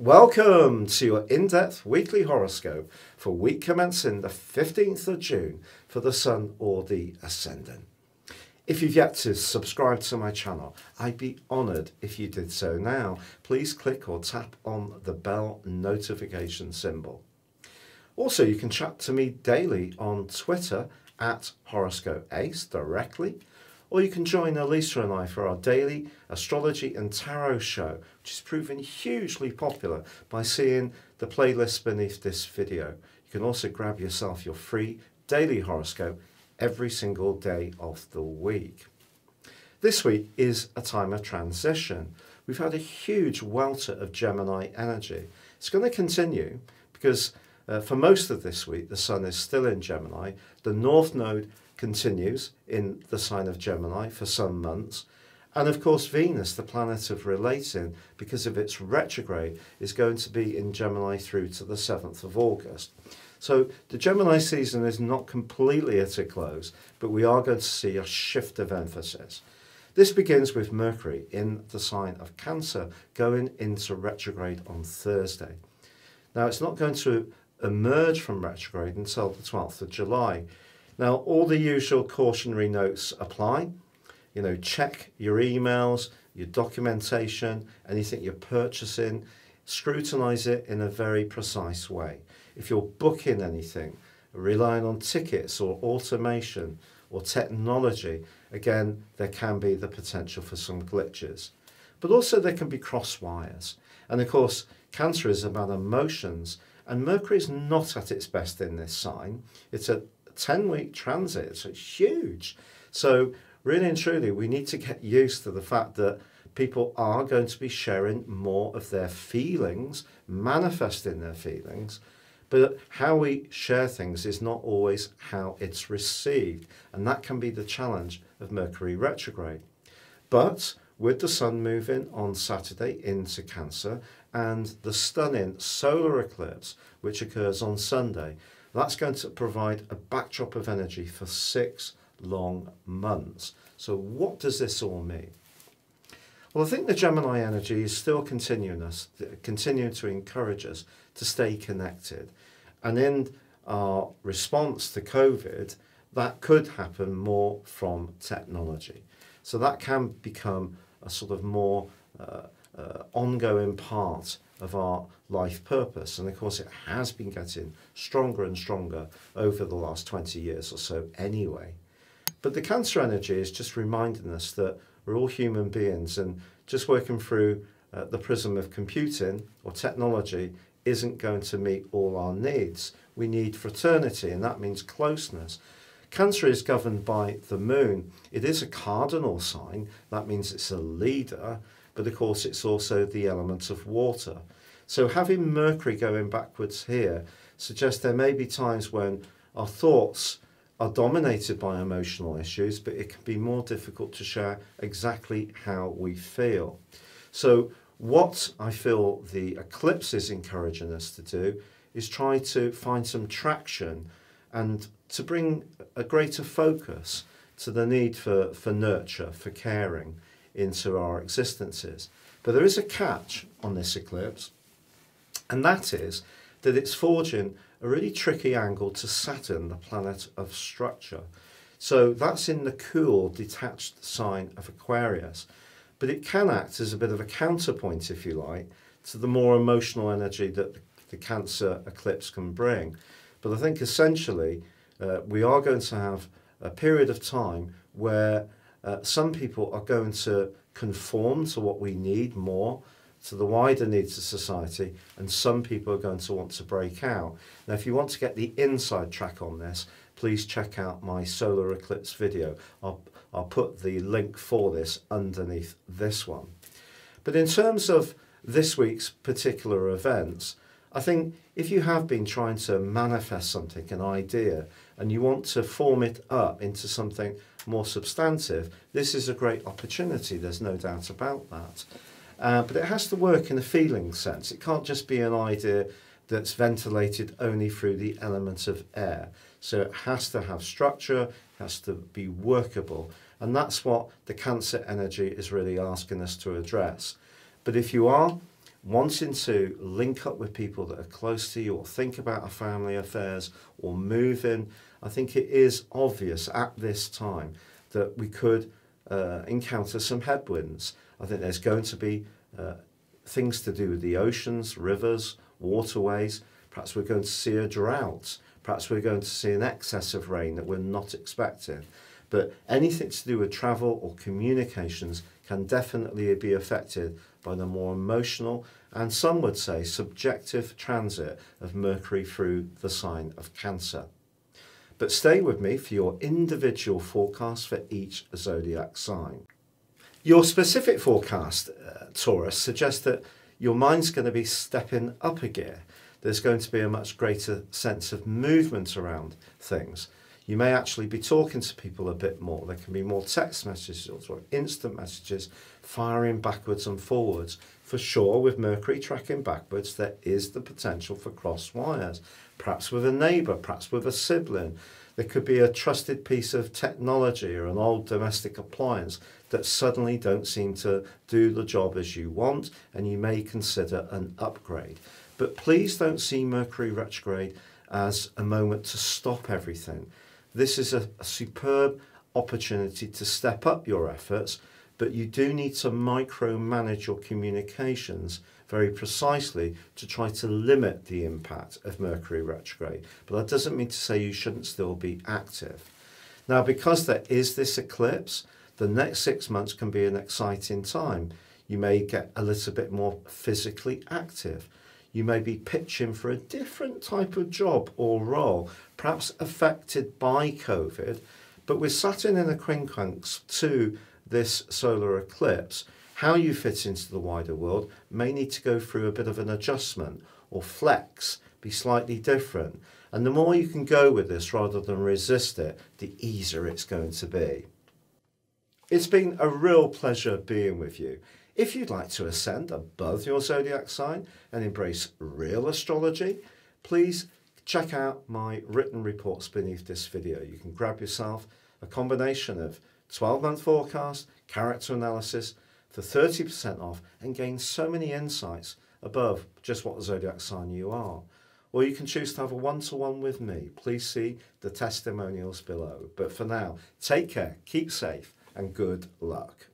Welcome to your in-depth weekly horoscope for week commencing the 15th of June for the Sun or the Ascendant. If you've yet to subscribe to my channel, I'd be honoured if you did so now. Please click or tap on the bell notification symbol. Also, you can chat to me daily on Twitter at Horoscope Ace directly, or you can join Elisa and I for our daily astrology and tarot show, which is proving hugely popular by seeing the playlist beneath this video. You can also grab yourself your free daily horoscope every single day of the week. This week is a time of transition. We've had a huge welter of Gemini energy. It's going to continue because for most of this week the Sun is still in Gemini. The North Node continues in the sign of Gemini for some months, and of course Venus, the planet of relating, because of its retrograde, is going to be in Gemini through to the 7th of August. So the Gemini season is not completely at a close, but we are going to see a shift of emphasis. This begins with Mercury in the sign of Cancer going into retrograde on Thursday. Now it's not going to emerge from retrograde until the 12th of July. Now, all the usual cautionary notes apply. You know, check your emails, your documentation, anything you're purchasing. Scrutinise it in a very precise way. If you're booking anything, relying on tickets or automation or technology, again, there can be the potential for some glitches. But also there can be cross wires. And of course, Cancer is about emotions, and Mercury is not at its best in this sign. It's a 10-week transit, so it's huge. So really and truly, we need to get used to the fact that people are going to be sharing more of their feelings, manifesting their feelings, but how we share things is not always how it's received, and that can be the challenge of Mercury retrograde. But with the Sun moving on Saturday into Cancer and the stunning solar eclipse, which occurs on Sunday, that's going to provide a backdrop of energy for 6 long months. So what does this all mean? Well, I think the Gemini energy is still continuing to encourage us to stay connected. And in our response to COVID, that could happen more from technology. So that can become a sort of more ongoing part of our life purpose, and of course it has been getting stronger and stronger over the last 20 years or so anyway. But the Cancer energy is just reminding us that we're all human beings, and just working through the prism of computing or technology isn't going to meet all our needs. We need fraternity, and that means closeness. Cancer is governed by the moon. It is a cardinal sign. That means it's a leader, but of course it's also the element of water. So having Mercury going backwards here suggests there may be times when our thoughts are dominated by emotional issues, but it can be more difficult to share exactly how we feel. So what I feel the eclipse is encouraging us to do is try to find some traction and to bring a greater focus to the need for nurture, for caring into our existences. But there is a catch on this eclipse, and that is that it's forging a really tricky angle to Saturn, the planet of structure. So that's in the cool, detached sign of Aquarius. But it can act as a bit of a counterpoint, if you like, to the more emotional energy that the Cancer eclipse can bring. But I think essentially we are going to have a period of time where some people are going to conform to what we need more, to the wider needs of society, and some people are going to want to break out. Now, if you want to get the inside track on this, please check out my solar eclipse video. I'll put the link for this underneath this one. But in terms of this week's particular events, I think if you have been trying to manifest something, an idea, and you want to form it up into something more substantive, this is a great opportunity, there's no doubt about that. But it has to work in a feeling sense. It can't just be an idea that's ventilated only through the element of air. So it has to have structure, it has to be workable, and that's what the Cancer energy is really asking us to address. But if you are wanting to link up with people that are close to you, or think about family affairs, or moving, I think it is obvious at this time that we could encounter some headwinds. I think there's going to be things to do with the oceans, rivers, waterways. Perhaps we're going to see a drought. Perhaps we're going to see an excess of rain that we're not expecting. But anything to do with travel or communications can definitely be affected by the more emotional and, some would say, subjective transit of Mercury through the sign of Cancer. But stay with me for your individual forecast for each zodiac sign. Your specific forecast, Taurus, suggests that your mind's going to be stepping up a gear. There's going to be a much greater sense of movement around things. You may actually be talking to people a bit more. There can be more text messages or instant messages firing backwards and forwards. For sure, with Mercury tracking backwards, there is the potential for cross wires. Perhaps with a neighbour, perhaps with a sibling. There could be a trusted piece of technology or an old domestic appliance that suddenly don't seem to do the job as you want, and you may consider an upgrade. But please don't see Mercury retrograde as a moment to stop everything. This is a superb opportunity to step up your efforts, but you do need to micromanage your communications very precisely to try to limit the impact of Mercury retrograde. But that doesn't mean to say you shouldn't still be active. Now, because there is this eclipse, the next 6 months can be an exciting time. You may get a little bit more physically active. You may be pitching for a different type of job or role, perhaps affected by COVID. But with Saturn in a quincunx to this solar eclipse, how you fit into the wider world may need to go through a bit of an adjustment or flex, be slightly different. And the more you can go with this rather than resist it, the easier it's going to be. It's been a real pleasure being with you. If you'd like to ascend above your zodiac sign and embrace real astrology, please check out my written reports beneath this video. You can grab yourself a combination of 12-month forecast, character analysis for 30% off and gain so many insights above just what zodiac sign you are. Or you can choose to have a one-to-one with me. Please see the testimonials below. But for now, take care, keep safe, and good luck.